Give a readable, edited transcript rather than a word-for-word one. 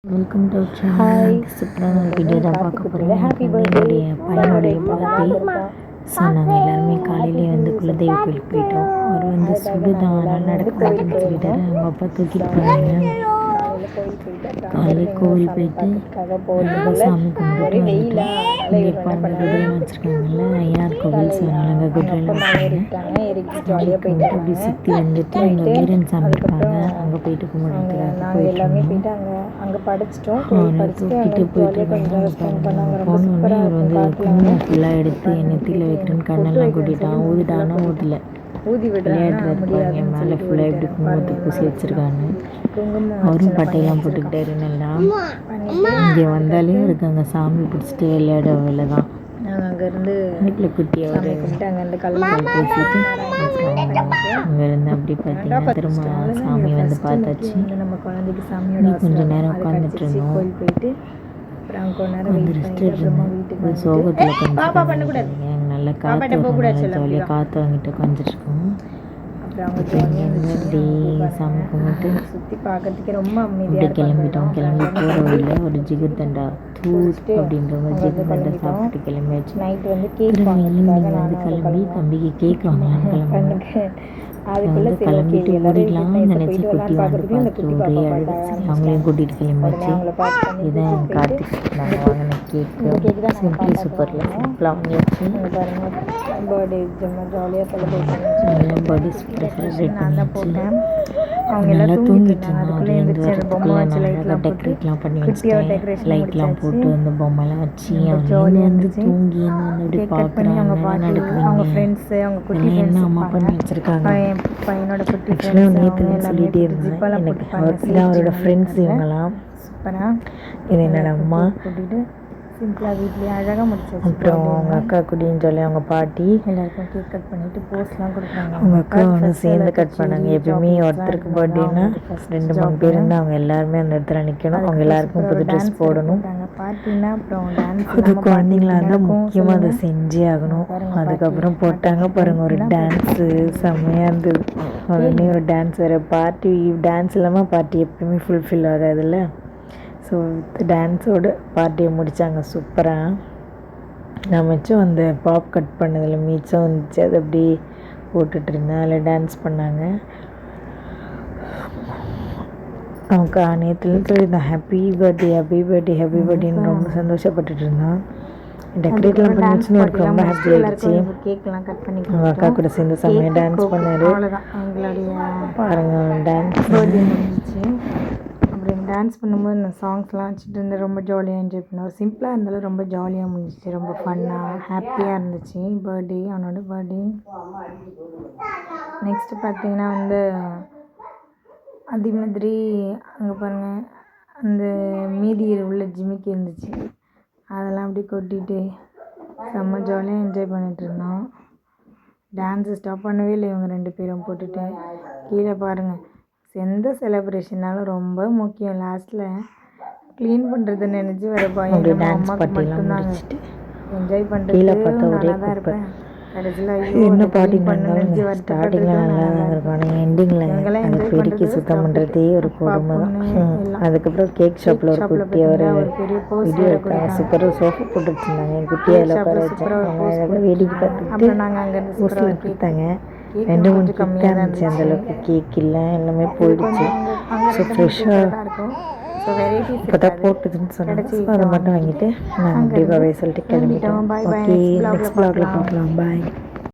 Welcome to hi. Channel. சூப்பரான ஒரு video தான் பார்க்க போகிறோம். ஹாப்பி என்னுடைய பையனுடைய பர்த்டே. ஸோ நாங்கள் எல்லாருமே காலையிலேயே குலதெய்வ கோயிலுக்கு போயிட்டோம். அவர் சுடுதான் நடக்காதுன்னு சொல்லிட்டாரு. அவங்க அப்பா தூக்கிட்டு போனாங்க. காலையில் கோவில் போயிட்டு சாமி கும்பிட்டு வந்துட்டோம். இங்கே பாருங்க குதிரை வச்சுருக்காங்கல்ல, ஐயார் கோவில். ஸோ அதனால் அங்கே குதிரைலாம் வச்சுருக்காங்க. அப்படி சுற்றி வந்துட்டு அங்கே வீரன் சாமி இருப்பாங்க, அங்கே போயிட்டு கும்பிட்றதுக்காக போயிட்டு அங்கே படிச்சிட்டோம். அவனை தூக்கிட்டு போயிட்டு போனோடனே அவர் குங்குமம் ஃபுல்லாக எடுத்து நெத்தியில் வைக்கிறேன்னு கண்ணெல்லாம் கூட்டிட்டான். ஊதிட்டானா ஊதலை, ஊதி விளையாடுறாரு. மேலே ஃபுல்லாக எப்படி குங்குமத்தை பூசி வச்சுருக்காங்க. அவரும் பட்டையெல்லாம் போட்டுக்கிட்டாரு. நல்லா இங்கே வந்தாலே இருக்கு அங்கே சாமி பிடிச்சிட்டு விளையாட வேலை தான். அங்கேருந்து வீட்டில் குட்டி அவர் அங்கேருந்து கல்யாணம் பேசிட்டு அங்கேருந்து அப்படி பார்த்தீங்கன்னா திரும்ப சாமி பார்த்தாச்சு. நம்ம குழந்தைக்கு சாமியோட கொஞ்சம் நேரம் உட்காந்துட்டு இருந்தோம். கோயில் போயிட்டு அப்புறம் கொஞ்ச நேரம் வீட்டுக்கு சோகத்தில் கொஞ்சம் நல்லா காற்று ஜாலியாக காற்று வாங்கிட்டு உட்காந்துருக்கோம். அப்படி சாமி கும்பிட்டு சுற்றி பார்க்கறதுக்கே ரொம்ப அப்படியே கிளம்பிட்டோம். கிளம்பி போகிற வழியில் ஒரு ஜிகர் தண்டா அப்படின்ற மாதிரி ஜிகர் தண்டா சாப்பிட்டு கிளம்பியாச்சு. நைட்டு ஈவினிங் கிளம்பி தம்பிக்கு கேக் வாங்கலாம்னு கிளம்புனேன். கிளம்பிட்டு ஓடிடலாம்னு நினச்சி குட்டி பார்த்துட்டு ஒரே அழுது. அவங்களையும் கூட்டிகிட்டு கிளம்பிச்சு. இதான் கார்த்திக் நாங்கள் வாங்கின கேக்கு. சிம்பிளி சூப்பரில் சிம்பிளாக வாங்கியாச்சு. பர்த்டே ஜாலியாக செலிப்ரேட் பண்ணி பர்த்டே சூப்பராக செலிப்ரேட் பண்ணியாச்சு. அவங்க எல்லாம் தூங்கிட்டு இருந்தாங்க. டெக்கரேட்லாம் பண்ணி வச்சுட்டேன். லைட்லாம் போட்டு அந்த பொம்மைலாம் வச்சு அவங்க தூங்கி அப்படி பார்க்குறாங்க. அவங்க ஃப்ரெண்ட்ஸு அவங்க குட்டி என்ன அம்மா பண்ணி வச்சுருக்காங்க. பையனோட குட்டி நேற்று சொல்லிகிட்டே இருந்தேன். எனக்கு அவரோட ஃப்ரெண்ட்ஸ் இவங்கெல்லாம் சூப்பராக. இது என்னோட அம்மா கூட்டிகிட்டு சிம்பிளாக வீட்லேயே அழகாக முடிச்சு. அப்புறம் அவங்க அக்கா குடின்னு சொல்லி அவங்க பாட்டி எல்லாருக்கும் கேக் கட் பண்ணிவிட்டு போஸ்ட்லாம் கொடுக்குறாங்க. அவங்க அக்கா ஒன்று சேர்ந்து கட் பண்ணாங்க. எப்பயுமே ஒருத்தருக்கு பர்த்டேன்னா 2-3 பேர் இருந்து அவங்க எல்லாருமே அந்த இடத்துல நிற்கணும். அவங்க எல்லாருக்கும் புது ட்ரெஸ் போடணும். பார்ட்டினா அப்புறம் டான்ஸ் புது குழந்தைங்களா இருந்தால் முக்கியமாக அதை செஞ்சே ஆகணும். அதுக்கப்புறம் போட்டாங்க பாருங்கள் ஒரு டான்ஸு செம்மையாக இருந்தது. உடனே ஒரு டான்ஸ் வேறு. பார்ட்டி டான்ஸ் இல்லாமல் பார்ட்டி எப்பயுமே ஃபுல்ஃபில் ஆகாதுல்ல. ஸோ டான்ஸோட பார்ட்டியை முடித்தாங்க சூப்பராக. நான் மிச்சம் அந்த பாப் கட் பண்ணதில் மிச்சம் வந்துச்சு. அது அப்படி போட்டுட்ருந்தேன். அதில் டான்ஸ் பண்ணாங்க. அவங்க நேற்றுலேருந்து சொல்லியிருந்தான் happy birthday happy birthday happy பர்த்டேன்னு ரொம்ப சந்தோஷப்பட்டுட்டு இருந்தான். டெக்கரேட்லாம் பண்ணி வச்சுன்னு எனக்கு ரொம்ப ஹாப்பி ஆகிடுச்சு. கேக்லாம் கட் பண்ணி அவங்க அக்கா கூட சேர்ந்து செம்மையாக டான்ஸ் பண்ணார். எங்களுடைய பாருங்கள் டான்ஸ் பர்த்டே முடிஞ்சிச்சு. அப்புறம் டான்ஸ் பண்ணும்போது நான் சாங்ஸ்லாம் வச்சுட்டு இருந்து ரொம்ப ஜாலியாக என்ஜாய் பண்ணுவேன். சிம்பிளாக இருந்தாலும் ரொம்ப ஜாலியாக முடிஞ்சிச்சு. ரொம்ப ஃபன்னாக ஹாப்பியாக இருந்துச்சு பர்த்டே, அவனோட பர்த்டே. நெக்ஸ்ட்டு பார்த்தீங்கன்னா அதே மாதிரி அங்கே பாருங்கள் அந்த மீதி உள்ள ஜிமிக்கி இருந்துச்சு. அதெல்லாம் அப்படியே கொட்டிட்டு செம்ம ஜாலியாக என்ஜாய் பண்ணிகிட்டு இருந்தோம். டான்ஸு ஸ்டாப் பண்ணவே இல்லை இவங்க 2 பேரும் போட்டுட்டு. கீழே பாருங்கள் எந்த செலிப்ரேஷனாலும் ரொம்ப முக்கியம் லாஸ்ட்டில் க்ளீன் பண்ணுறதை நினச்சி வேறு பயம். அம்மாவுக்கு மட்டும்தாங்க என்ஜாய் பண்ணுறது நல்லா தான் இருப்பேன். கடைசியில் என்ன பாட்டி பண்ணாலும் ஸ்டார்டிங்கில் நல்லா தான் இருக்கும். ஆனால் எண்டிங்கில் அந்த பெருக்கி சுத்தம் பண்ணுறதே ஒரு கொடுமை தான். அதுக்கப்புறம் கேக் ஷாப்பில் ஒரு குட்டி ஒரு வீடியோ எடுத்தாங்க. சூப்பராக சோஃபா போட்டு வச்சுருந்தாங்க. என் குட்டி அதில் உட்கார வச்சேன். அவங்க வேடிக்கை பார்த்துட்டு நாங்கள் அங்கேருந்து ஊசில் கொடுத்தாங்க. 2-3 கிட்ட இருந்துச்சு. அந்தளவுக்கு கேக் இல்லை, எல்லாமே போயிடுச்சு. ஸோ ஃப்ரெஷ்ஷாக இப்போ தான் போட்டுதுன்னு சொன்னாங்க. ஸோ அதை மட்டும் வாங்கிட்டு நாங்கள் அப்படியே சொல்லிட்டு கிளம்பிட்டோம். ஓகே நெக்ஸ்ட் ப்ளாகில் பார்க்கலாம். பாய்.